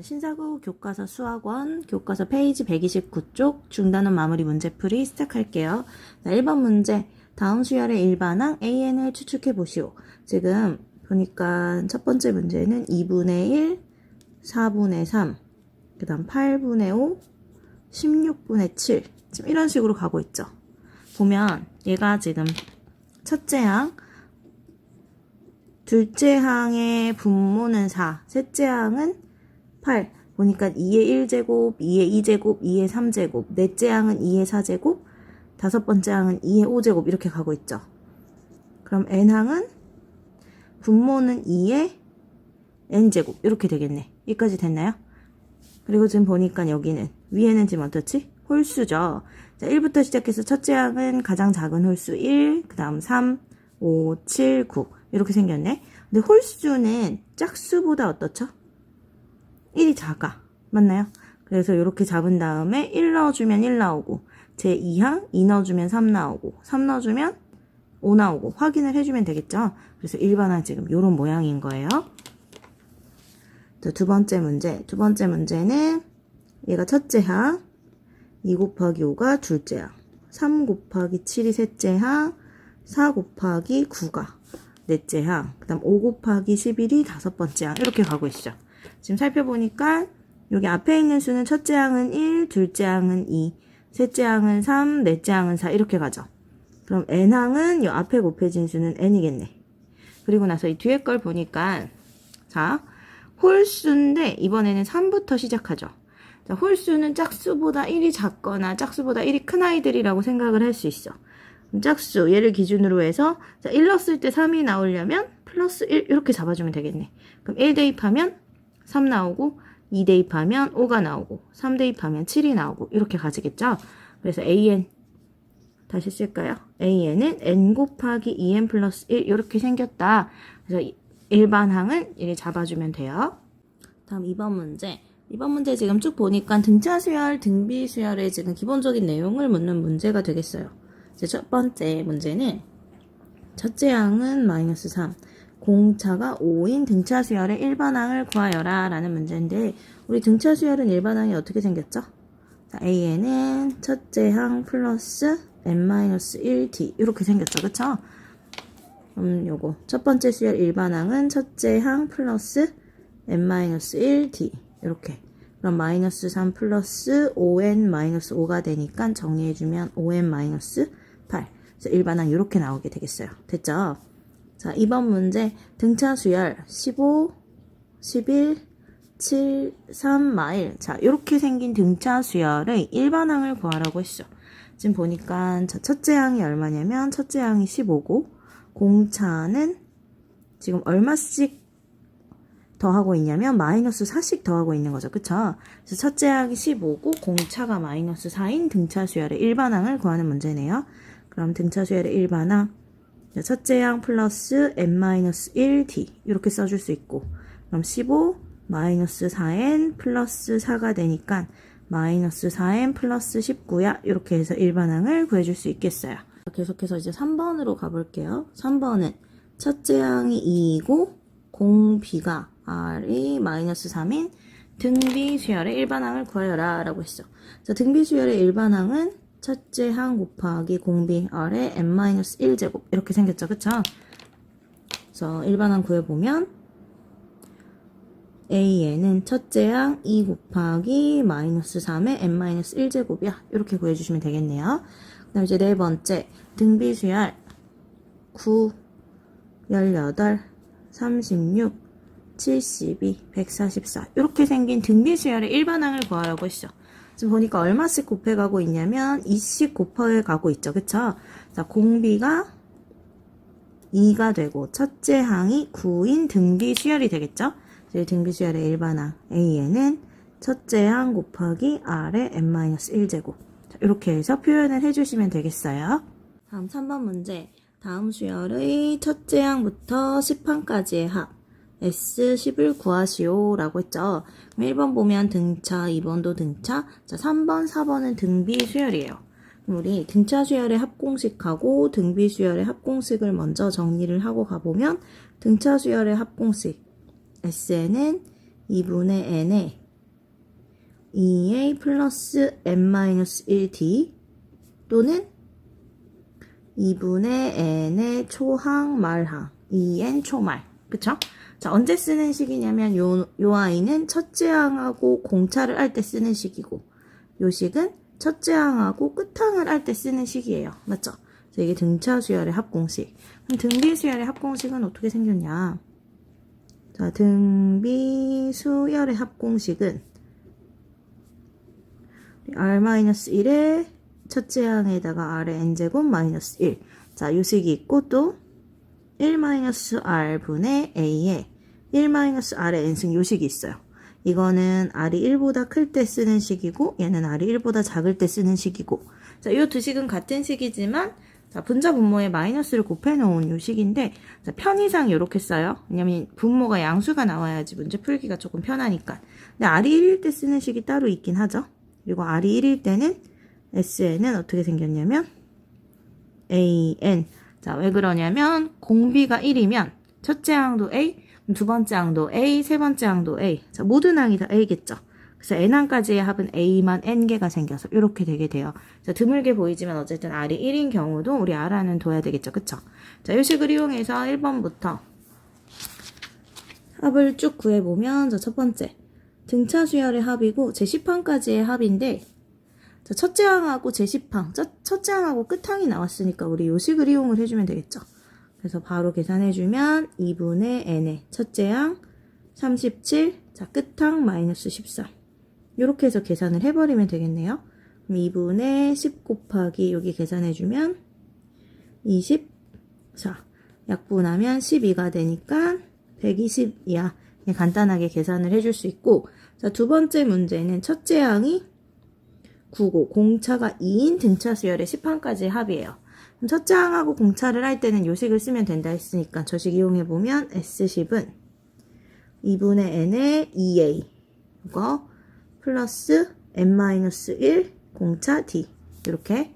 신사고 교과서 수학원 교과서 페이지 129쪽 중단원 마무리 문제풀이 시작할게요. 자, 1번 문제. 다음 수열의 일반항 AN을 추측해 보시오. 지금 보니까 첫 번째 문제는 2분의 1, 4분의 3, 그 다음 8분의 5, 16분의 7. 지금 이런 식으로 가고 있죠. 보면 얘가 지금 첫째 항, 둘째 항의 분모는 4, 셋째 항은 8. 보니까 2의 1제곱, 2의 2제곱, 2의 3제곱, 넷째 항은 2의 4제곱, 다섯 번째 항은 2의 5제곱 이렇게 가고 있죠. 그럼 n항은 분모는 2의 n제곱 이렇게 되겠네. 여기까지 됐나요? 그리고 지금 보니까 여기는 위에는 지금 어떻지? 홀수죠. 자, 1부터 시작해서 첫째 항은 가장 작은 홀수 1, 그 다음 3, 5, 7, 9 이렇게 생겼네. 근데 홀수는 짝수보다 어떻죠? 1이 작아. 맞나요? 그래서 이렇게 잡은 다음에 1 넣어주면 1 나오고 제2항 2 넣어주면 3 나오고 3 넣어주면 5 나오고 확인을 해주면 되겠죠? 그래서 일반항 지금 이런 모양인 거예요. 자, 두 번째 문제. 두 번째 문제는 얘가 첫째 항, 2 곱하기 5가 둘째 항, 3 곱하기 7이 셋째 항, 4 곱하기 9가 넷째 항, 그 다음 5 곱하기 11이 다섯 번째 항 이렇게 가고 있죠. 지금 살펴보니까 여기 앞에 있는 수는 첫째 항은 1, 둘째 항은 2, 셋째 항은 3, 넷째 항은 4 이렇게 가죠. 그럼 n항은 이 앞에 곱해진 수는 n이겠네. 그리고 나서 이 뒤에 걸 보니까 자, 홀수인데 이번에는 3부터 시작하죠. 자, 홀수는 짝수보다 1이 작거나 짝수보다 1이 큰 아이들이라고 생각을 할 수 있어. 짝수 얘를 기준으로 해서 자, 1 넣었을 때 3이 나오려면 플러스 1 이렇게 잡아주면 되겠네. 그럼 1 대입하면 3 나오고 2 대입하면 5가 나오고 3 대입하면 7이 나오고 이렇게 가지겠죠. 그래서 AN 다시 쓸까요? AN은 n 곱하기 2n 플러스 1 이렇게 생겼다. 그래서 일반항은 이렇게 잡아주면 돼요. 다음 2번 문제. 2번 문제 지금 쭉 보니까 등차 수열, 등비 수열의 지금 기본적인 내용을 묻는 문제가 되겠어요. 이제 첫 번째 문제는 첫째 항은 마이너스 3, 공차가 5인 등차 수열의 일반항을 구하여라 라는 문제인데 우리 등차 수열은 일반항이 어떻게 생겼죠? 자, AN은 첫째 항 플러스 n-1t 이렇게 생겼죠. 그쵸? 요거 첫 번째 수열 일반항은 첫째 항 플러스 n-1t 이렇게. 그럼 마이너스 3 플러스 5n-5가 되니까 정리해주면 5n-8. 그래서 일반항 이렇게 나오게 되겠어요. 됐죠? 자, 2번 문제. 등차 수열 15, 11, 7, 3, 마일. 자, 이렇게 생긴 등차 수열의 일반항을 구하라고 했죠. 지금 보니까 자, 첫째 항이 얼마냐면 첫째 항이 15고 공차는 지금 얼마씩 더하고 있냐면 마이너스 4씩 더하고 있는 거죠. 그쵸? 그래서 첫째 항이 15고 공차가 마이너스 4인 등차 수열의 일반항을 구하는 문제네요. 그럼 등차 수열의 일반항 첫째 항 플러스 n-1t 이렇게 써줄 수 있고 그럼 15 마이너스 4n 플러스 4가 되니까 마이너스 4n 플러스 19야 이렇게 해서 일반항을 구해줄 수 있겠어요. 계속해서 이제 3번으로 가볼게요. 3번은 첫째 항이 2이고 공비가 r이 마이너스 3인 등비 수열의 일반항을 구하여라 라고 했죠. 자, 등비 수열의 일반항은 첫째 항 곱하기 공비 r의 n-1제곱 이렇게 생겼죠. 그쵸? 그래서 일반항 구해보면 AN은 첫째 항 2 곱하기 마이너스 3의 n-1제곱이야. 이렇게 구해주시면 되겠네요. 그 다음 이제 네 번째 등비 수열 9, 18, 36, 72, 144 이렇게 생긴 등비 수열의 일반항을 구하라고 했죠. 지금 보니까 얼마씩 곱해가고 있냐면 2씩 곱해가고 있죠. 그쵸? 자, 공비가 2가 되고 첫째 항이 9인 등비 수열이 되겠죠? 저희 등비 수열의 일반항 AN은 첫째 항 곱하기 R의 n-1제곱 이렇게 해서 표현을 해주시면 되겠어요. 다음 3번 문제. 다음 수열의 첫째 항부터 10항까지의 합 S10을 구하시오 라고 했죠. 1번 보면 등차, 2번도 등차, 자 3번, 4번은 등비 수열이에요. 그럼 우리 등차 수열의 합공식하고 등비 수열의 합공식을 먼저 정리를 하고 가보면 등차 수열의 합공식 S는 2분의 n에 2a 플러스 n-1d 또는 2분의 n의 초항 말항 2n 초말. 그쵸? 자, 언제 쓰는 식이냐면 요 아이는 첫째 항하고 공차를 할 때 쓰는 식이고 요 식은 첫째 항하고 끝항을 할 때 쓰는 식이에요. 맞죠? 그래서 이게 등차 수열의 합공식. 그럼 등비 수열의 합공식은 어떻게 생겼냐? 자, 등비 수열의 합공식은 r-1의 첫째 항에다가 r의 n제곱 마이너스 1. 자, 요 식이 있고 또 1-r분의 a에 1-r의 n승 요 식이 있어요. 이거는 r이 1보다 클 때 쓰는 식이고 얘는 r이 1보다 작을 때 쓰는 식이고 자, 요 두 식은 같은 식이지만 자, 분자 분모에 마이너스를 곱해 놓은 요 식인데 자, 편의상 이렇게 써요. 왜냐면 분모가 양수가 나와야지 문제 풀기가 조금 편하니까. 근데 r이 1일 때 쓰는 식이 따로 있긴 하죠. 그리고 r이 1일 때는 SN은 어떻게 생겼냐면 AN. 자, 왜 그러냐면 공비가 1이면 첫째 항도 A, 두 번째 항도 A, 세 번째 항도 A. 자, 모든 항이 다 A겠죠. 그래서 N항까지의 합은 A만 N개가 생겨서 이렇게 되게 돼요. 자, 드물게 보이지만 어쨌든 R이 1인 경우도 우리 R안은 둬야 되겠죠. 그쵸? 자, 이 식을 이용해서 1번부터 합을 쭉 구해보면 자, 첫 번째 등차 수열의 합이고 제10항까지의 합인데 자, 첫째 항하고 제10항, 첫째 항하고 끝항이 나왔으니까 우리 요식을 이용을 해주면 되겠죠. 그래서 바로 계산해주면 2분의 n의 첫째 항 37, 자, 끝항 마이너스 13. 이렇게 해서 계산을 해버리면 되겠네요. 그럼 2분의 10 곱하기 여기 계산해주면 24. 약분하면 12가 되니까 120이야. 간단하게 계산을 해줄 수 있고 자, 두 번째 문제는 첫째 항이 9고 공차가 2인 등차 수열의 10항까지의 합이에요. 그럼 첫째 항하고 공차를 할 때는 요식을 쓰면 된다 했으니까 저식 이용해보면 S10은 2분의 n의 2a 이거 플러스 n-1 공차 d 이렇게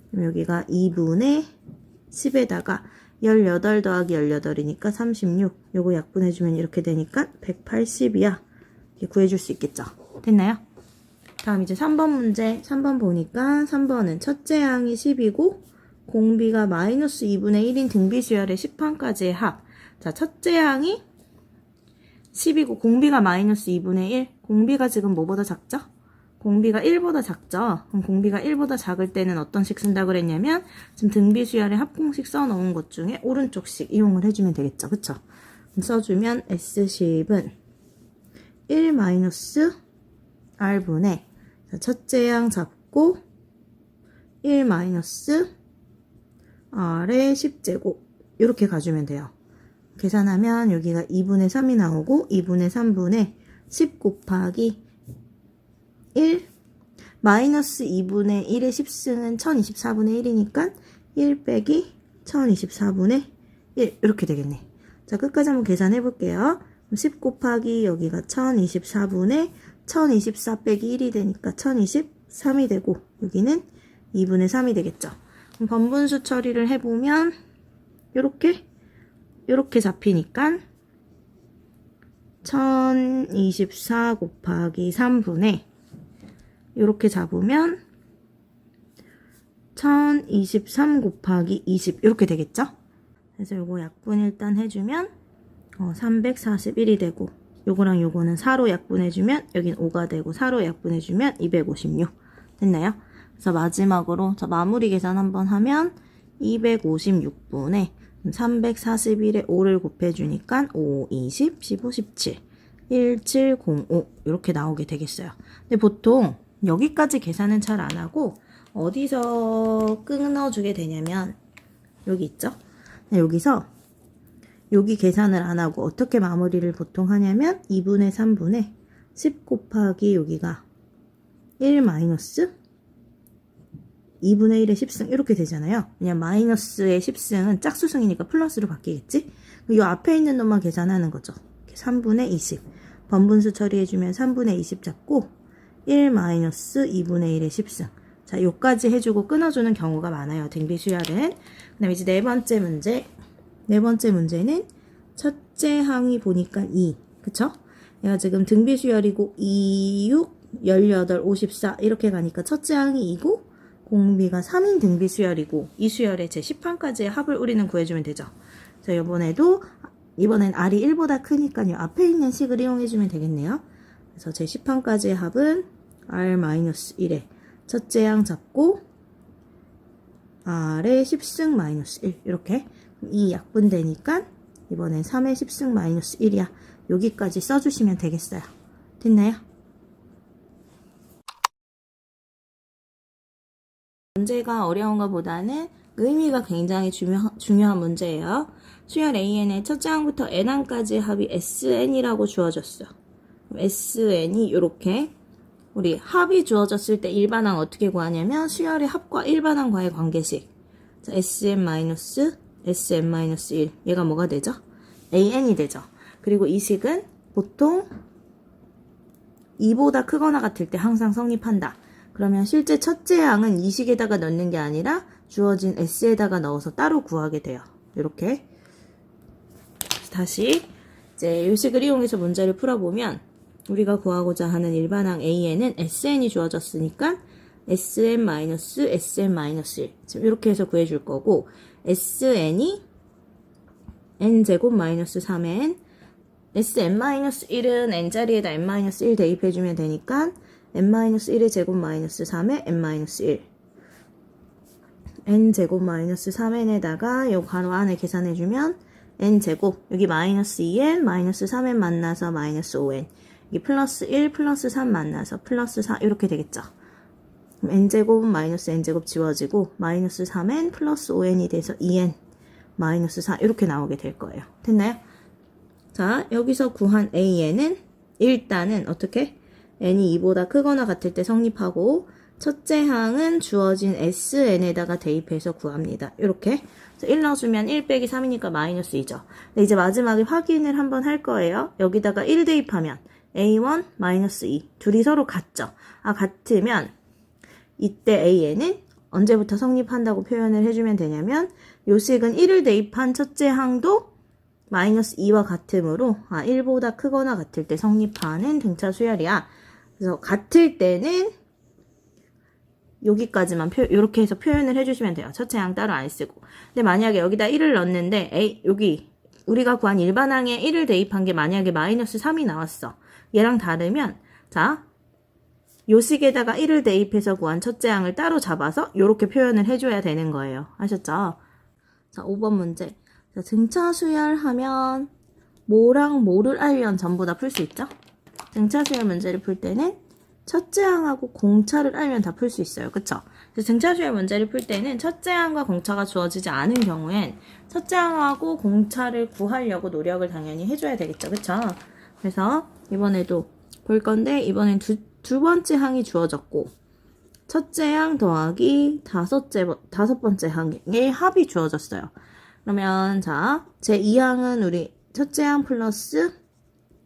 그럼 여기가 2분의 10에다가 18 더하기 18이니까 36 요거 약분해주면 이렇게 되니까 180이야. 이렇게 구해줄 수 있겠죠. 됐나요? 다음 이제 3번 문제 3번 보니까 3번은 첫째 항이 10이고 공비가 마이너스 2분의 1인 등비수열의 10항까지의 합. 자, 첫째 항이 10이고 공비가 마이너스 2분의 1. 공비가 지금 뭐보다 작죠? 공비가 1보다 작죠? 그럼 공비가 1보다 작을 때는 어떤 식 쓴다고 그랬냐면 지금 등비수열의 합공식 써놓은 것 중에 오른쪽 식 이용을 해주면 되겠죠. 그쵸? 그럼 써주면 S10은 1-R분의 첫째 항 잡고 1-R의 10제곱 이렇게 가주면 돼요. 계산하면 여기가 2분의 3이 나오고 2분의 3분의 10 곱하기 1 마이너스 2분의 1의 10승은 1024분의 1이니까 1 빼기 1024분의 1 이렇게 되겠네. 자, 끝까지 한번 계산해 볼게요. 10 곱하기 여기가 1024분의 1024 빼기 1이 되니까 1023이 되고 여기는 2분의 3이 되겠죠. 그럼 번분수 처리를 해보면 요렇게 잡히니까 1024 곱하기 3분의 요렇게 잡으면 1023 곱하기 20 이렇게 되겠죠. 그래서 요거 약분 일단 해주면 341이 되고 요거랑 요거는 4로 약분해주면 여긴 5가 되고 4로 약분해주면 256 됐나요? 그래서 마지막으로 자 마무리 계산 한번 하면 256분에 341에 5를 곱해주니까 5, 20, 15, 17 1705 이렇게 나오게 되겠어요. 근데 보통 여기까지 계산은 잘 안 하고 어디서 끊어주게 되냐면 여기 있죠? 여기서 여기 계산을 안 하고 어떻게 마무리를 보통 하냐면 2분의 3분의 10 곱하기 여기가 1 마이너스 2분의 1의 10승 이렇게 되잖아요. 그냥 마이너스의 10승은 짝수승이니까 플러스로 바뀌겠지? 이 앞에 있는 놈만 계산하는 거죠. 3분의 20 번분수 처리해주면 3분의 20 잡고 1 마이너스 2분의 1의 10승 자 요까지 해주고 끊어주는 경우가 많아요. 등비수열은. 그 다음에 이제 네 번째 문제는 첫째 항이 보니까 2 그쵸? 얘가 지금 등비수열이고 2, 6 18, 54 이렇게 가니까 첫째 항이 2고 공비가 3인 등비 수열이고 이 수열의 제10항까지의 합을 우리는 구해주면 되죠. 자, 이번엔 R이 1보다 크니까요. 앞에 있는 식을 이용해주면 되겠네요. 그래서 제10항까지의 합은 R-1에 첫째 항 잡고 R의 10승 마이너스 1 이렇게 이 약분되니까 이번엔 3의 10승 마이너스 1이야. 여기까지 써주시면 되겠어요. 됐나요? 문제가 어려운 것보다는 의미가 굉장히 중요한 문제예요. 수열 AN의 첫째 항부터 N항까지의 합이 SN이라고 주어졌어요. SN이 이렇게 우리 합이 주어졌을 때 일반항 어떻게 구하냐면 수열의 합과 일반항과의 관계식. 자, SM-SM-1 얘가 뭐가 되죠? AN이 되죠. 그리고 이 식은 보통 2보다 크거나 같을 때 항상 성립한다. 그러면 실제 첫째 항은 이 식에다가 넣는 게 아니라 주어진 S에다가 넣어서 따로 구하게 돼요. 이렇게. 다시 이제 이 식을 이용해서 문제를 풀어보면 우리가 구하고자 하는 일반항 AN은 SN이 주어졌으니까 SM-SM-1 지금 이렇게 해서 구해줄 거고 SN이 N제곱 마이너스 3N SM-1은 N자리에다 N-1 대입해주면 되니까 N-1의 제곱 마이너스 3에 N-1 N제곱 마이너스 3N에다가 요 가로 안에 계산해주면 N제곱 여기 마이너스 2N 마이너스 3N 만나서 마이너스 5N 여기 플러스 1 플러스 3 만나서 플러스 4 이렇게 되겠죠. 그럼 N제곱 마이너스 N제곱 지워지고 마이너스 3N 플러스 5N이 돼서 2N 마이너스 4 이렇게 나오게 될 거예요. 됐나요? 자, 여기서 구한 AN은 일단은 어떻게? N이 2보다 크거나 같을 때 성립하고 첫째 항은 주어진 SN에다가 대입해서 구합니다. 이렇게 1 넣어주면 1 빼기 3이니까 마이너스 2죠. 근데 이제 마지막에 확인을 한번 할 거예요. 여기다가 1 대입하면 A1 마이너스 2 둘이 서로 같죠. 같으면 이때 AN은 언제부터 성립한다고 표현을 해주면 되냐면 요 식은 1을 대입한 첫째 항도 마이너스 2와 같으므로 1보다 크거나 같을 때 성립하는 등차 수열이야. 그래서 같을 때는 여기까지만 이렇게 해서 표현을 해주시면 돼요. 첫째 항 따로 안 쓰고. 근데 만약에 여기다 1을 넣었는데 여기 우리가 구한 일반항에 1을 대입한 게 만약에 마이너스 3이 나왔어. 얘랑 다르면 자 요식에다가 1을 대입해서 구한 첫째 항을 따로 잡아서 이렇게 표현을 해줘야 되는 거예요. 아셨죠? 자 5번 문제. 자, 등차 수열하면 뭐랑 뭐를 알면 전부 다 풀 수 있죠? 등차 수열 문제를 풀 때는 첫째 항하고 공차를 알면 다 풀 수 있어요. 그쵸? 등차 수열 문제를 풀 때는 첫째 항과 공차가 주어지지 않은 경우엔 첫째 항하고 공차를 구하려고 노력을 당연히 해줘야 되겠죠. 그쵸? 그래서 이번에도 볼 건데 이번엔 두 번째 항이 주어졌고 첫째 항 더하기 다섯 번째 항의 합이 주어졌어요. 그러면 자 제 2항은 우리 첫째 항 플러스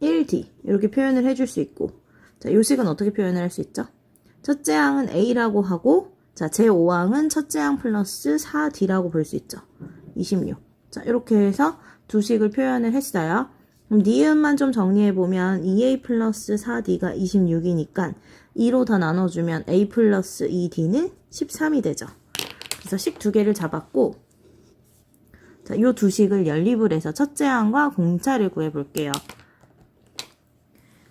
1D 이렇게 표현을 해줄 수 있고 자, 요 식은 어떻게 표현을 할 수 있죠? 첫째 항은 A라고 하고 자, 제 5항은 첫째 항 플러스 4D라고 볼 수 있죠. 26. 자, 이렇게 해서 두 식을 표현을 했어요. 그럼 니은만 좀 정리해보면 2A 플러스 4D가 26이니까 2로 다 나눠주면 A 플러스 2D는 13이 되죠. 그래서 식 두 개를 잡았고 자, 요 두 식을 연립을 해서 첫째 항과 공차를 구해볼게요.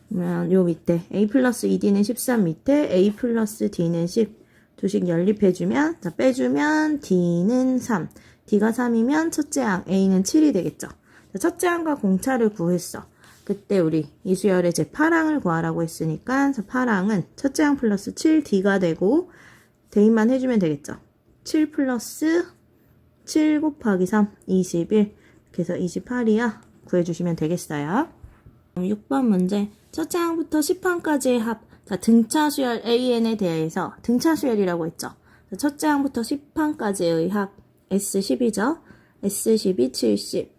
그러면 요 밑에 A 플러스 2D는 13 밑에 A 플러스 D는 10 두 식 연립해주면 자, 빼주면 D는 3 D가 3이면 첫째 항 A는 7이 되겠죠. 자, 첫째 항과 공차를 구했어. 그때 우리 이수열의 제 8항을 구하라고 했으니까 자, 8항은 첫째 항 플러스 7D가 되고 대입만 해주면 되겠죠. 7 플러스 7 곱하기 3 21 그래서 28이야 구해주시면 되겠어요. 6번 문제 첫째 항부터 10항까지의 합 자, 등차 수열 AN에 대해서 등차 수열이라고 했죠. 자, 첫째 항부터 10항까지의 합 S10이죠. S10이 70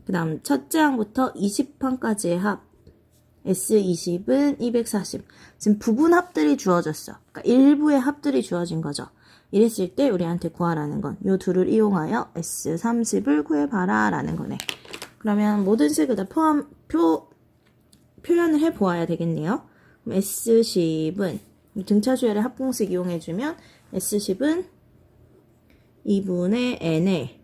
그 다음 첫째 항부터 20항까지의 합 S20은 240 지금 부분 합들이 주어졌어. 그러니까 일부의 합들이 주어진 거죠. 이랬을 때 우리한테 구하라는 건 요 둘을 이용하여 S30을 구해봐라 라는 거네. 그러면 모든 식을 다 표현을 해보아야 되겠네요. 그럼 S10은 등차수열의 합공식 이용해주면 S10은 2분의 n에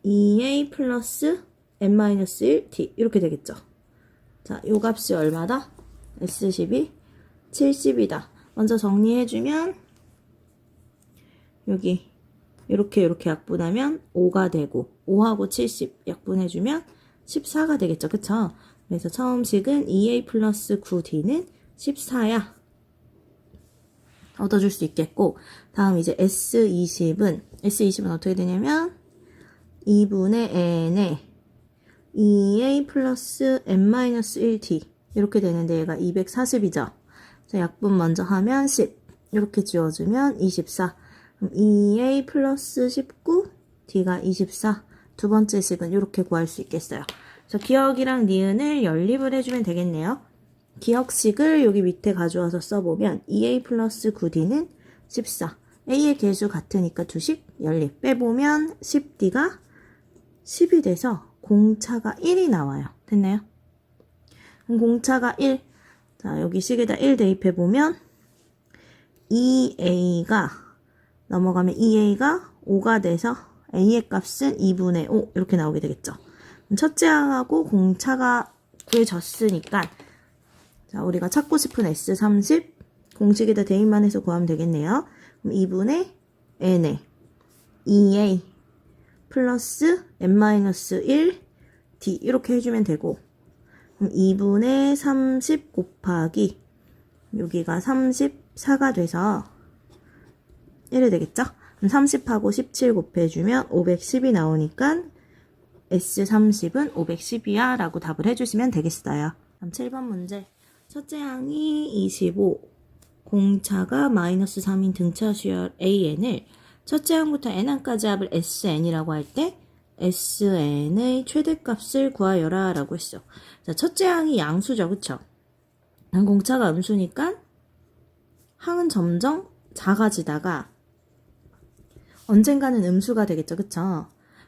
2a 플러스 n-1t 이렇게 되겠죠. 자, 요 값이 얼마다? S10이 70이다. 먼저 정리해주면 여기 이렇게 약분하면 5가 되고 5하고 70 약분해주면 14가 되겠죠. 그쵸? 그래서 처음식은 2a 플러스 9d는 14야. 얻어줄 수 있겠고 다음 이제 S20은 어떻게 되냐면 2분의 n에 2a 플러스 n-1t 이렇게 되는데 얘가 240이죠. 자, 약분 먼저 하면 10 이렇게 지워주면 24. 그럼 2a 플러스 19 d가 24. 두 번째 식은 이렇게 구할 수 있겠어요. 그래서 기억이랑 니은을 연립을 해주면 되겠네요. 기억식을 여기 밑에 가져와서 써보면 2a 플러스 9d는 14. a의 개수 같으니까 두식 연립. 빼보면 10d가 10이 돼서 공차가 1이 나와요. 됐나요? 그럼 공차가 1. 자, 여기 식에다 1 대입해보면 2a가 넘어가면 2a가 5가 돼서 a의 값은 2분의 5 이렇게 나오게 되겠죠. 첫째 항하고 공차가 구해졌으니까 자, 우리가 찾고 싶은 S30 공식에다 대입만 해서 구하면 되겠네요. 그럼 2분의 n에 2a 플러스 n-1 d 이렇게 해주면 되고 그럼 2분의 30 곱하기 여기가 34가 돼서 1이 되겠죠? 그럼 30하고 17 곱해주면 510이 나오니까 S30은 510이야 라고 답을 해주시면 되겠어요. 다음 7번 문제. 첫째 항이 25, 공차가 마이너스 3인 등차 수열 AN을 첫째 항부터 n항까지 합을 SN이라고 할 때 SN의 최대값을 구하여라 라고 했어. 자, 첫째 항이 양수죠. 그쵸? 공차가 음수니까 항은 점점 작아지다가 언젠가는 음수가 되겠죠. 그쵸?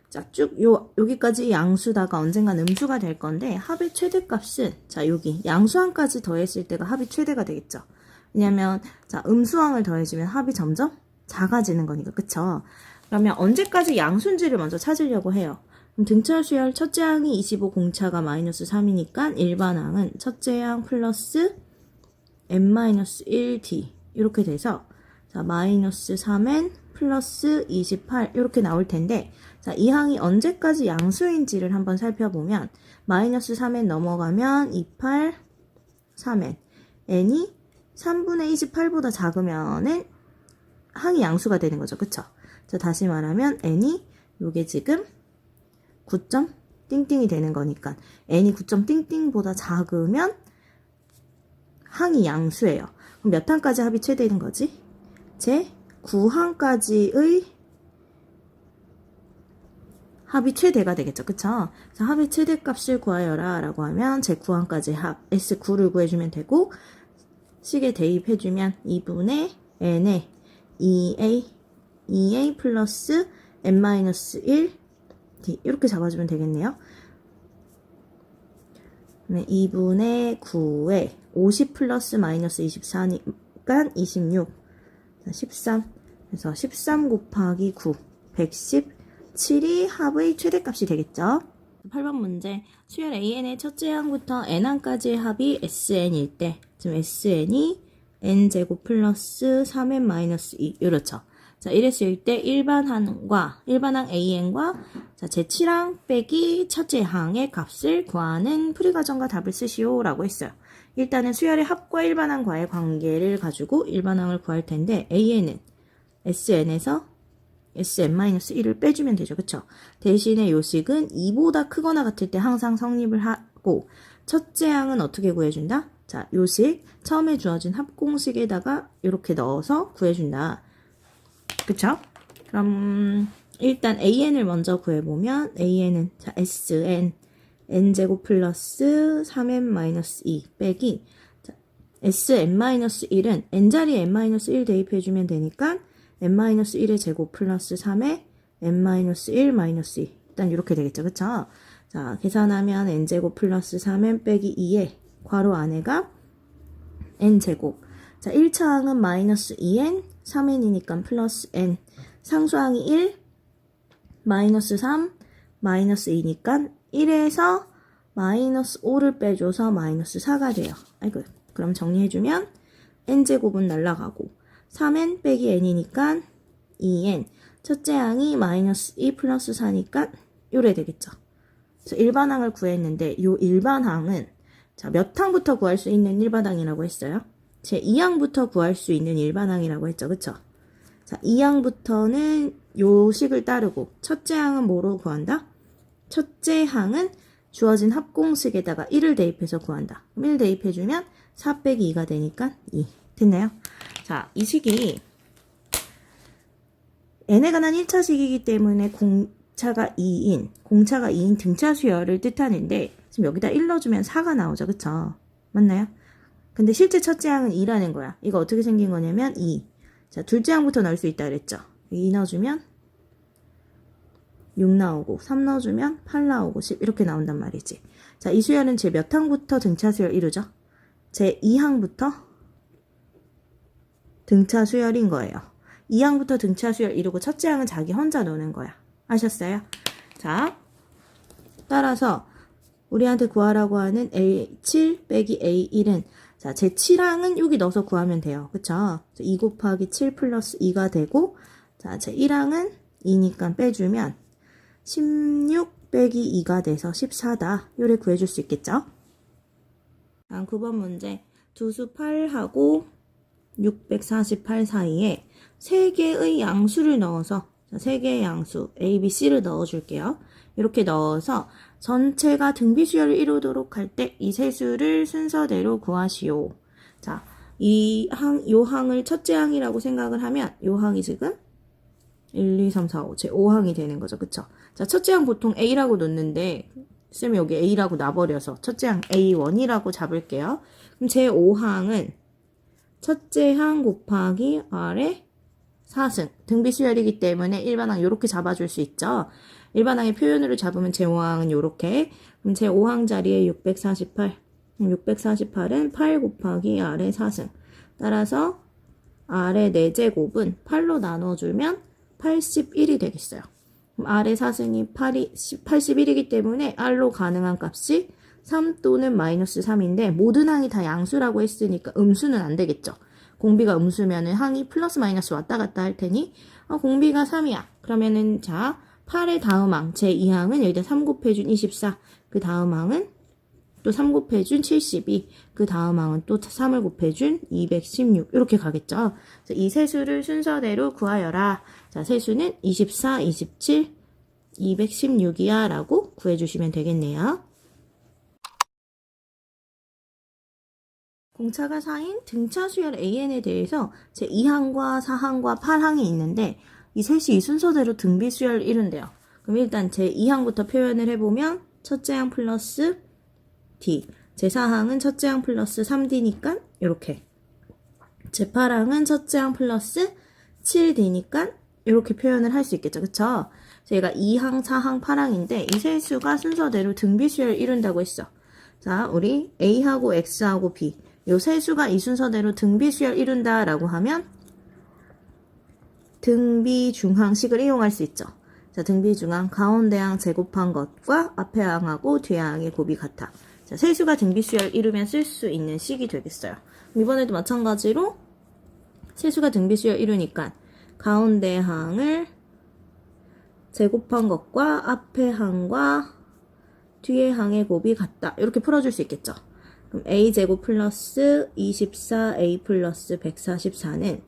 자, 쭉 여기까지 양수다가 언젠가는 음수가 될 건데 합의 최대값은 자, 여기 양수항까지 더했을 때가 합이 최대가 되겠죠. 왜냐면 자, 음수항을 더해주면 합이 점점 작아지는 거니까. 그쵸? 그러면 언제까지 양수인지를 먼저 찾으려고 해요. 그럼 등차 수열 첫째 항이 25 공차가 마이너스 3이니까 일반 항은 첫째 항 플러스 n-1d 이렇게 돼서 자, 마이너스 3n 플러스 28 이렇게 나올 텐데 자, 이 항이 언제까지 양수인지를 한번 살펴보면 마이너스 3n 넘어가면 28, 3n n이 3분의 28보다 작으면은 항이 양수가 되는 거죠. 그쵸? 자, 다시 말하면 n이 요게 지금 9점 띵띵이 되는 거니까 n이 9점 띵띵보다 작으면 항이 양수예요. 그럼 몇 항까지 합이 최대인 거지? 제 9항까지의 합이 최대가 되겠죠. 그쵸? 그래서 합의 최대값을 구하여라 라고 하면 제 9항까지 합 S9를 구해주면 되고 식에 대입해주면 2분의 n에 2a 플러스 n-1 d 이렇게 잡아주면 되겠네요. 2분의 9에 50 플러스 마이너스 24니까 26 13 그래서 13 곱하기 9 117이 합의 최대값이 되겠죠. 8번 문제 수열 AN의 첫째 항부터 n항까지의 합이 SN일 때 지금 SN이 n제곱 플러스 3n 마이너스 2 이렇죠. 자, 이랬을 때 일반 항 AN과 자, 제7항 빼기 첫째 항의 값을 구하는 풀이과정과 답을 쓰시오 라고 했어요. 일단은 수열의 합과 일반항과의 관계를 가지고 일반항을 구할 텐데 AN은 SN에서 SN-1을 빼주면 되죠. 그쵸? 대신에 요식은 2보다 크거나 같을 때 항상 성립을 하고 첫째 항은 어떻게 구해준다? 자, 요식 처음에 주어진 합공식에다가 이렇게 넣어서 구해준다. 그쵸? 그럼 일단 AN을 먼저 구해보면 AN은 자, SN n제곱 플러스 3n-2 빼기 자, SN-1은 n자리에 n-1 대입해주면 되니까 n-1의 제곱 플러스 3에 n-1 일단 이렇게 되겠죠. 그쵸? 자, 계산하면 n제곱 플러스 3n 빼기 2에 괄호 안에가 n제곱. 자, 1차 항은 마이너스 2n, 3n이니까 플러스 n. 상수항이 1, 마이너스 3, 마이너스 2니까 1에서 마이너스 5를 빼줘서 마이너스 4가 돼요. 아이고, 그럼 정리해주면 n제곱은 날라가고 3n 빼기 n이니까 2n. 첫째 항이 마이너스 2 플러스 4니까 요래 되겠죠. 그래서 일반항을 구했는데 요 일반항은 자, 몇 항부터 구할 수 있는 일반항이라고 했어요? 제 2항부터 구할 수 있는 일반항이라고 했죠. 그쵸? 자, 2항부터는 요 식을 따르고 첫째 항은 뭐로 구한다? 첫째 항은 주어진 합공식에다가 1을 대입해서 구한다. 그럼 1 대입해주면 4 빼기 2가 되니까 2. 됐나요? 자, 이 식이 n에 관한 1차식이기 때문에 공차가 2인 등차 수열을 뜻하는데 지금 여기다 1 넣어주면 4가 나오죠. 그쵸? 맞나요? 근데 실제 첫째 항은 2라는 거야. 이거 어떻게 생긴 거냐면 2. 자, 둘째 항부터 넣을 수 있다 그랬죠? 2 넣어주면 6 나오고 3 넣어주면 8 나오고 10 이렇게 나온단 말이지. 자, 이 수열은 제 몇 항부터 등차 수열 이루죠? 제 2항부터 등차 수열인 거예요. 2항부터 등차 수열 이루고 첫째 항은 자기 혼자 노는 거야. 아셨어요? 자, 따라서 우리한테 구하라고 하는 A7 빼기 A1은 자, 제 7항은 여기 넣어서 구하면 돼요. 그쵸? 2 곱하기 7 플러스 2가 되고 자, 제 1항은 2니까 빼주면 16 빼기 2가 돼서 14다. 요래 구해줄 수 있겠죠? 다음 9번 문제. 두수 8하고 648 사이에 3개의 양수를 넣어서 3개의 양수 A, B, C를 넣어줄게요. 이렇게 넣어서 전체가 등비수열을 이루도록 할 때 이 세수를 순서대로 구하시오. 자, 요 항을 첫째 항이라고 생각을 하면 요 항이 지금 1, 2, 3, 4, 5 제 5항이 되는 거죠. 그쵸? 자, 첫째 항 보통 A라고 놓는데 쌤이 여기 A라고 놔버려서 첫째 항 A1이라고 잡을게요. 그럼 제 5항은 첫째 항 곱하기 아래 4승. 등비수열이기 때문에 일반항 요렇게 잡아줄 수 있죠. 일반항의 표현으로 잡으면 제 5항은 요렇게. 그럼 제 5항 자리에 648. 648은 8 곱하기 아래 4승. 따라서 아래 4제곱은 8로 나눠주면 81이 되겠어요. 그럼 아래 4승이 81이기 때문에 R로 가능한 값이 3 또는 마이너스 3인데 모든 항이 다 양수라고 했으니까 음수는 안 되겠죠. 공비가 음수면은 항이 플러스 마이너스 왔다 갔다 할 테니 공비가 3이야. 그러면은 자 8의 다음 항 제 2항은 여기다 3 곱해준 24. 그 다음 항은 또 3 곱해준 72. 그 다음 항은 또 3을 곱해준 216. 이렇게 가겠죠. 이 세수를 순서대로 구하여라. 자, 세수는 24, 27, 216이야 라고 구해주시면 되겠네요. 공차가 4인 등차 수열 AN에 대해서 제 2항과 4항과 8항이 있는데 이 셋이 이 순서대로 등비 수열을 이룬대요. 그럼 일단 제 2항부터 표현을 해보면 첫째 항 플러스 D, 제 4항은 첫째 항 플러스 3D니까 이렇게 제 8항은 첫째 항 플러스 7D니까 이렇게 표현을 할 수 있겠죠. 그쵸? 제가 2항, 4항, 8항인데 이 세수가 순서대로 등비 수열을 이룬다고 했어. 자, 우리 A하고 X하고 B 요 세수가 이 순서대로 등비수열 이룬다 라고 하면 등비중항식을 이용할 수 있죠. 자, 등비중항 가운데 항 제곱한 것과 앞에 항하고 뒤에 항의 곱이 같아. 자, 세수가 등비수열 이루면 쓸 수 있는 식이 되겠어요. 이번에도 마찬가지로 세수가 등비수열 이루니까 가운데 항을 제곱한 것과 앞에 항과 뒤에 항의 곱이 같다. 이렇게 풀어줄 수 있겠죠. 그럼 a제곱 플러스 24a 플러스 144는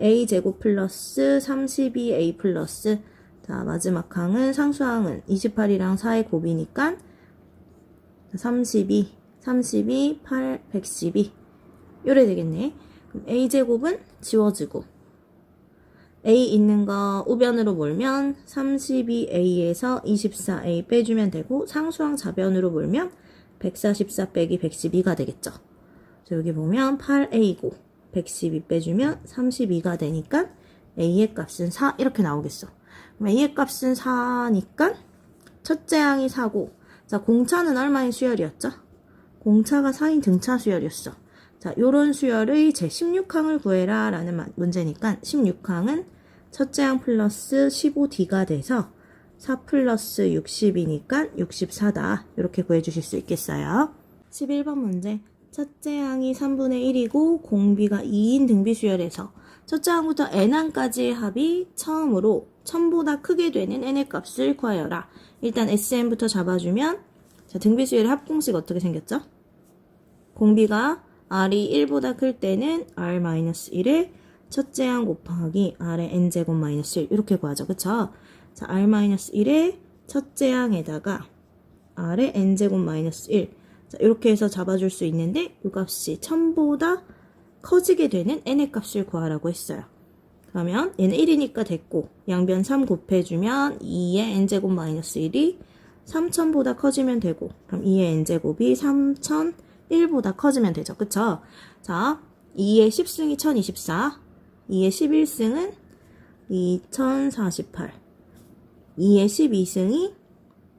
a제곱 플러스 32a 플러스 자 마지막 항은 상수항은 28이랑 4의 곱이니까 32, 8, 112 요래 되겠네. 그럼 a제곱은 지워지고 a 있는 거 우변으로 몰면 32a에서 24a 빼주면 되고 상수항 좌변으로 몰면 144 빼기 112가 되겠죠. 자, 여기 보면 8a고 112 빼주면 32가 되니까 a의 값은 4 이렇게 나오겠어. 그럼 a의 값은 4니까 첫째 항이 4고 자 공차는 얼마인 수열이었죠? 공차가 4인 등차 수열이었어. 자, 요런 수열의 제16항을 구해라 라는 문제니까 16항은 첫째 항 플러스 15D가 돼서 4 플러스 60이니까 64다. 이렇게 구해주실 수 있겠어요. 11번 문제. 첫째 항이 3분의 1이고 공비가 2인 등비수열에서 첫째 항부터 n항까지의 합이 처음으로 1000보다 크게 되는 n의 값을 구하여라. 일단 SN부터 잡아주면 자, 등비수열의 합공식 어떻게 생겼죠? 공비가 R이 1보다 클 때는 R-1에 첫째 항 곱하기 R의 n제곱 마이너스 1 이렇게 구하죠. 그쵸? 자, R-1에 첫째 항에다가 R의 n제곱 마이너스 1 자, 이렇게 해서 잡아줄 수 있는데 이 값이 1000보다 커지게 되는 n의 값을 구하라고 했어요. 그러면 얘는 1이니까 됐고 양변 3 곱해주면 2의 n제곱 마이너스 1이 3000보다 커지면 되고 그럼 2의 n제곱이 3001보다 커지면 되죠. 그쵸? 자, 2의 10승이 1024 2의 11승은 2048 2의 12승이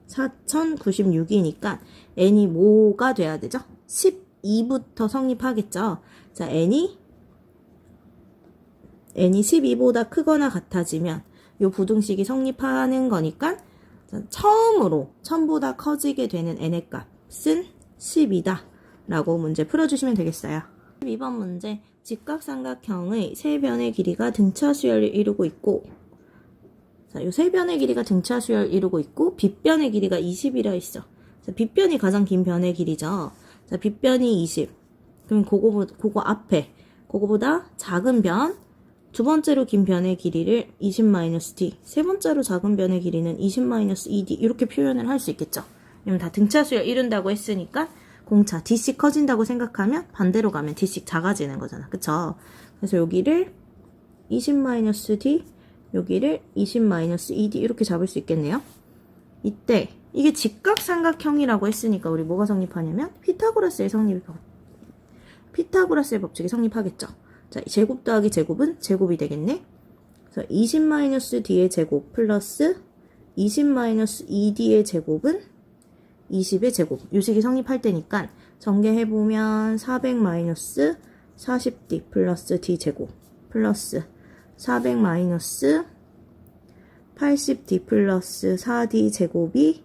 4096이니까 n이 뭐가 돼야 되죠? 12부터 성립하겠죠. 자, n이 12보다 크거나 같아지면 요 부등식이 성립하는 거니까 처음으로 1000보다 커지게 되는 n의 값은 10이다 라고 문제 풀어주시면 되겠어요. 12번 문제. 직각삼각형의 세 변의 길이가 등차 수열을 이루고 있고 자, 요 세 변의 길이가 등차 수열을 이루고 있고 빗변의 길이가 20이라 있어. 자, 빗변이 가장 긴 변의 길이죠. 자, 빗변이 20. 그럼 그거 앞에 그거보다 작은 변 두 번째로 긴 변의 길이를 20-d, 세 번째로 작은 변의 길이는 20-2d 이렇게 표현을 할 수 있겠죠. 왜냐면 다 등차 수열 이룬다고 했으니까 공차 d씩 커진다고 생각하면 반대로 가면 d씩 작아지는 거잖아. 그쵸? 그래서 여기를 20-d, 여기를 20-2d 이렇게 잡을 수 있겠네요. 이때 이게 직각삼각형이라고 했으니까 우리 뭐가 성립하냐면 피타고라스의 법칙이 성립하겠죠. 자, 제곱 더하기 제곱은 제곱이 되겠네. 그래서 20-d의 제곱 플러스 20-2d의 제곱은 20의 제곱. 요식이 성립할 때니까 전개해보면 400-40d 플러스 d 제곱 플러스 400-80d 플러스 4d 제곱이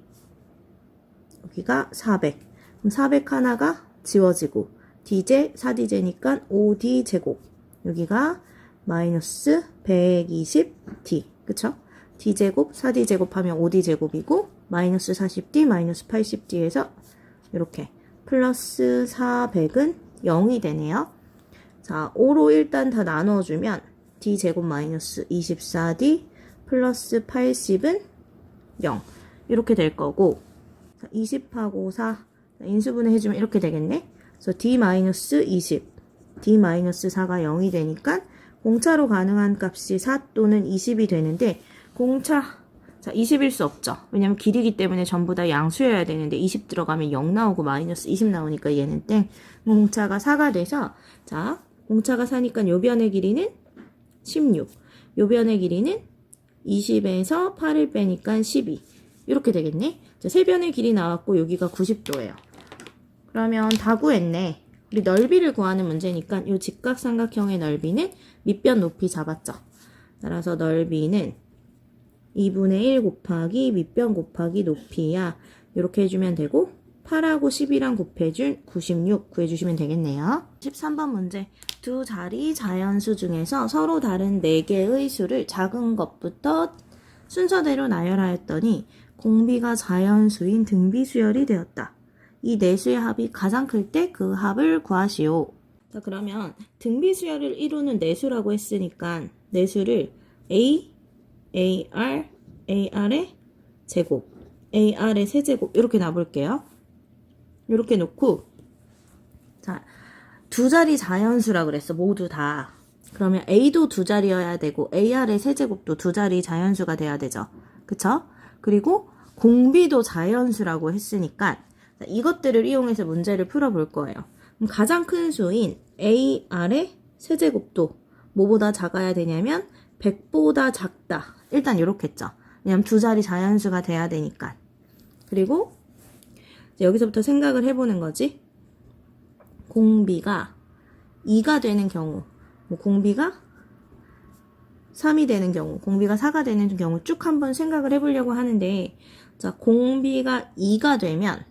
여기가 400. 그럼 400 하나가 지워지고 d제 4d제니까 5d 제곱. 여기가 마이너스 120d. 그쵸? d제곱 4d제곱 하면 5d제곱이고 마이너스 40d 마이너스 80d에서 이렇게 플러스 400은 0이 되네요. 자, 5로 일단 다 나눠주면 d제곱 마이너스 24d 플러스 80은 0 이렇게 될 거고 20하고 4 인수분해 해주면 이렇게 되겠네. 그래서 d-20 d-4가 0이 되니까 공차로 가능한 값이 4 또는 20이 되는데 공차 자 20일 수 없죠. 왜냐면 길이기 때문에 전부 다 양수여야 되는데 20 들어가면 0 나오고 마이너스 20 나오니까 얘는 땡. 공차가 4가 돼서 자 공차가 4니까 요 변의 길이는 16 요 변의 길이는 20에서 8을 빼니까 12 이렇게 되겠네. 자, 세 변의 길이 나왔고 여기가 90도예요. 그러면 다 구했네. 우리 넓이를 구하는 문제니까 이 직각삼각형의 넓이는 밑변 높이 잡았죠. 따라서 넓이는 2분의 1 곱하기 밑변 곱하기 높이야. 이렇게 해주면 되고 8하고 10이랑 곱해준 96 구해주시면 되겠네요. 13번 문제. 두 자리 자연수 중에서 서로 다른 4개의 수를 작은 것부터 순서대로 나열하였더니 공비가 자연수인 등비수열이 되었다. 이 네 수의 합이 가장 클 때 그 합을 구하시오. 자, 그러면 등비수열을 이루는 네 수라고 했으니까 네 수를 A, AR, AR의 제곱, AR의 세제곱 이렇게 놔볼게요. 이렇게 놓고 자, 두 자리 자연수라 그랬어. 모두 다. 그러면 A도 두 자리여야 되고 AR의 세제곱도 두 자리 자연수가 돼야 되죠. 그쵸? 그리고 공비도 자연수라고 했으니까 이것들을 이용해서 문제를 풀어볼 거예요. 그럼 가장 큰 수인 AR의 세제곱도 뭐보다 작아야 되냐면 100보다 작다. 일단 이렇게 했죠. 왜냐면 두 자리 자연수가 돼야 되니까. 그리고 여기서부터 생각을 해보는 거지. 공비가 2가 되는 경우, 뭐 공비가 3이 되는 경우, 공비가 4가 되는 경우 쭉 한번 생각을 해보려고 하는데, 자, 공비가 2가 되면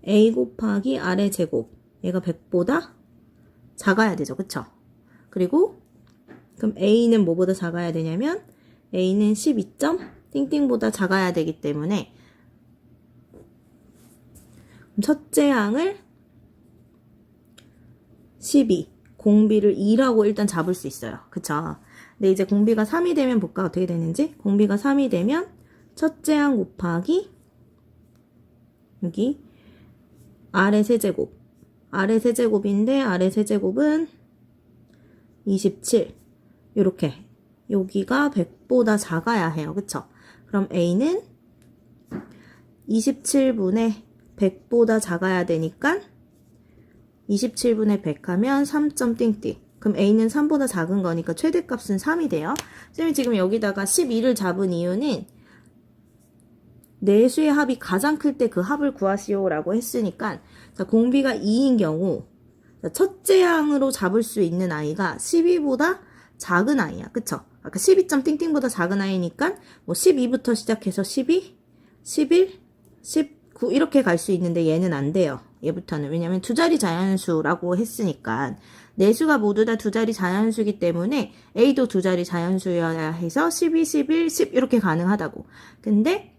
a 곱하기 r의 제곱, 얘가 100보다 작아야 되죠. 그쵸? 그리고 그럼 a는 뭐보다 작아야 되냐면 a는 12점 띵띵보다 작아야 되기 때문에 첫째 항을 12, 공비를 2라고 일단 잡을 수 있어요. 그쵸? 근데 이제 공비가 3이 되면 볼까? 어떻게 되는지? 공비가 3이 되면 첫째 항 곱하기 여기 r의 세제곱, r의 세제곱인데 r의 세제곱은 27 이렇게 여기가 100보다 작아야 해요. 그쵸? 그럼 a는 27분의 100보다 작아야 되니까 27분의 100 하면 3점 띵띵. 그럼 a는 3보다 작은 거니까 최대값은 3이 돼요. 쌤이 지금 여기다가 12를 잡은 이유는 내수의 합이 가장 클 때 그 합을 구하시오 라고 했으니까 자, 공비가 2인 경우 첫째 항으로 잡을 수 있는 아이가 12보다 작은 아이야. 그쵸? 아까 12점 띵띵보다 작은 아이니까 뭐 12부터 시작해서 12, 11, 19 이렇게 갈 수 있는데 얘는 안 돼요. 얘부터는. 왜냐면 두 자리 자연수라고 했으니까 내수가 모두 다 두 자리 자연수이기 때문에 A도 두 자리 자연수여야 해서 12, 11, 10 이렇게 가능하다고. 근데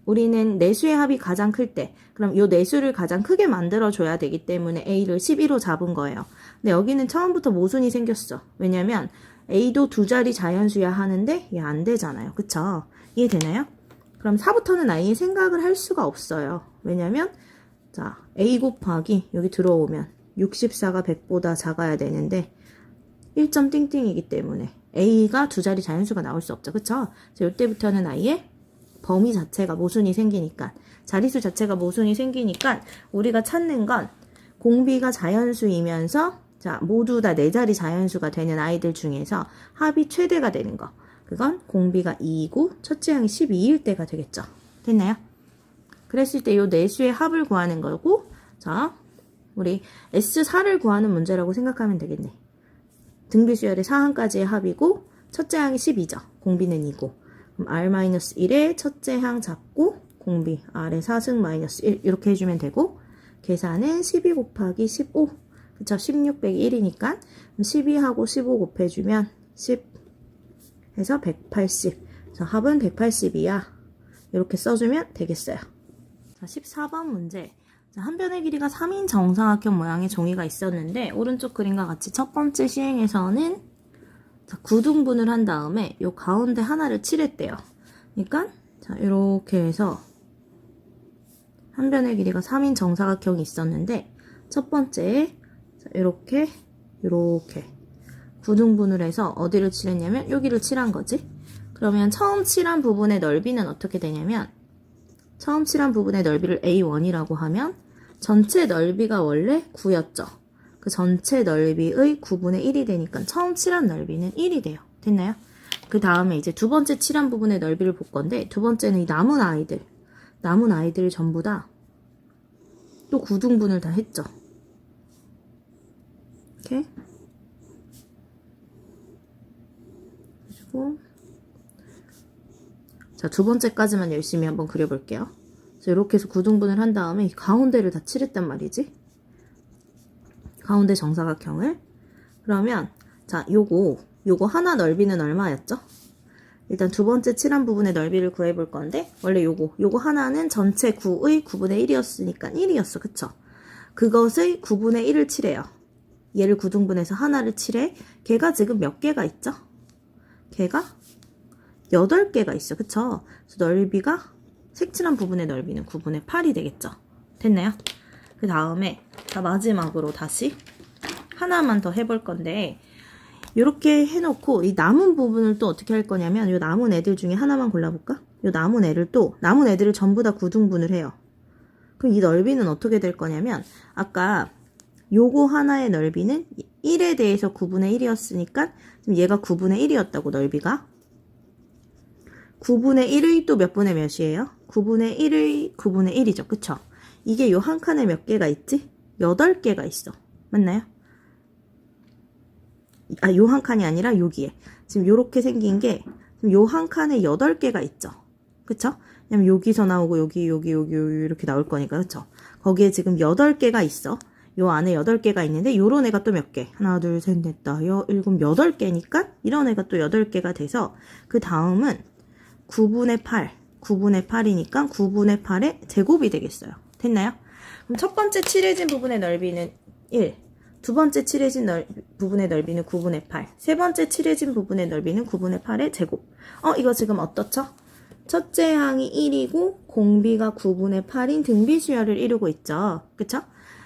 우리는 내수의 합이 가장 클 때, 그럼 이 내수를 가장 크게 만들어줘야 되기 때문에 A를 12로 잡은 거예요. 근데 여기는 처음부터 모순이 생겼어. 왜냐면 A도 두 자리 자연수야 하는데 얘 안 되잖아요. 그쵸? 이해되나요? 그럼 4부터는 아예 생각을 할 수가 없어요. 왜냐면 자, A 곱하기 여기 들어오면 64가 100보다 작아야 되는데 1점 띵띵이기 때문에 A가 두 자리 자연수가 나올 수 없죠. 그쵸? 그래서 이때부터는 아예 범위 자체가 모순이 생기니까 자리수 자체가 모순이 생기니까 우리가 찾는 건 공비가 자연수이면서 자 모두 다 네 자리 자연수가 되는 아이들 중에서 합이 최대가 되는 거. 그건 공비가 2이고 첫째 항이 12일 때가 되겠죠. 됐나요? 그랬을 때 요 내수의 합을 구하는 거고 자 우리 S4를 구하는 문제라고 생각하면 되겠네. 등비수열의 4항까지의 합이고 첫째 항이 12죠. 공비는 2고 그럼 R-1에 첫째 항 잡고 공비 R의 4승 마이너스 1 이렇게 해주면 되고 계산은 12 곱하기 15 그쵸 16 빼기 1이니까 12하고 15 곱해주면 10 해서 180 자, 합은 180이야 이렇게 써주면 되겠어요. 자 14번 문제 자, 한 변의 길이가 3인 정사각형 모양의 종이가 있었는데 오른쪽 그림과 같이 첫 번째 시행에서는 자, 구등분을 한 다음에 요 가운데 하나를 칠했대요. 그러니까 자 이렇게 해서 한 변의 길이가 3인 정사각형이 있었는데 첫 번째에 자, 이렇게 구등분을 해서 어디를 칠했냐면 여기를 칠한 거지. 그러면 처음 칠한 부분의 넓이는 어떻게 되냐면 처음 칠한 부분의 넓이를 A1이라고 하면 전체 넓이가 원래 9였죠. 그 전체 넓이의 9분의 1이 되니까 처음 칠한 넓이는 1이 돼요. 됐나요? 그 다음에 이제 두 번째 칠한 부분의 넓이를 볼 건데 두 번째는 이 남은 아이들 전부 다 또 구등분을 다 했죠. 이렇게 그리고 자, 두 번째까지만 열심히 한번 그려볼게요. 그래서 이렇게 해서 구등분을 한 다음에 가운데를 다 칠했단 말이지. 가운데 정사각형을. 그러면 자, 요거 하나 넓이는 얼마였죠? 일단 두 번째 칠한 부분의 넓이를 구해볼 건데 원래 요거 하나는 전체 9의 9분의 1이었으니까 1이었어. 그쵸? 그것의 9분의 1을 칠해요. 얘를 구등분해서 하나를 칠해. 걔가 지금 몇 개가 있죠? 걔가 8개가 있어. 그쵸? 그래서 넓이가 색칠한 부분의 넓이는 9분의 8이 되겠죠? 됐나요? 그 다음에 자 마지막으로 다시 하나만 더 해볼 건데 이렇게 해놓고 이 남은 부분을 또 어떻게 할 거냐면 이 남은 애들 중에 하나만 골라볼까? 이 남은 애들을 전부 다 구등분을 해요. 그럼 이 넓이는 어떻게 될 거냐면 아까 요거 하나의 넓이는 1에 대해서 9분의 1이었으니까 지금 얘가 9분의 1이었다고 넓이가 9분의 1의 또 몇 분의 몇이에요? 9분의 1의 9분의 1이죠. 그쵸? 이게 요 한 칸에 몇 개가 있지? 8개가 있어. 맞나요? 요 한 칸이 아니라 여기에. 지금 요렇게 생긴 게, 요 한 칸에 8개가 있죠. 그쵸? 왜냐면 여기서 나오고, 여기, 이렇게 나올 거니까, 그쵸? 거기에 지금 8개가 있어. 요 안에 8개가 있는데, 요런 애가 또 몇 개? 하나, 둘, 셋, 넷, 다, 여, 일곱, 8개니까, 이런 애가 또 8개가 돼서, 그 다음은 9분의 8. 9분의 8이니까 9분의 8의 제곱이 되겠어요. 됐나요? 그럼 첫 번째 칠해진 부분의 넓이는 1. 두 번째 칠해진 부분의 넓이는 9분의 8. 세 번째 칠해진 부분의 넓이는 9분의 8의 제곱. 이거 지금 어떻죠? 첫째 항이 1이고 공비가 9분의 8인 등비수열을 이루고 있죠. 그쵸?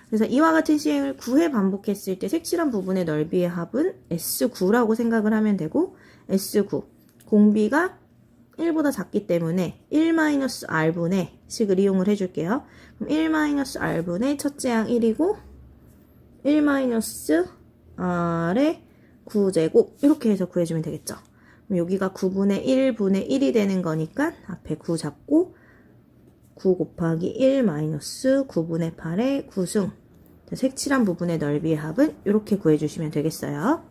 그래서 이와 같은 시행을 9회 반복했을 때 색칠한 부분의 넓이의 합은 S9라고 생각을 하면 되고 S9. 공비가 1보다 작기 때문에 1-r분의 식을 이용을 해줄게요. 그럼 1-r분의 첫째 항 1이고 1-r의 9제곱 이렇게 해서 구해주면 되겠죠. 그럼 여기가 9분의 1분의 1이 되는 거니까 앞에 9 잡고 9 곱하기 1 마이너스 9분의 8의 9승. 색칠한 부분의 넓이의 합은 이렇게 구해주시면 되겠어요.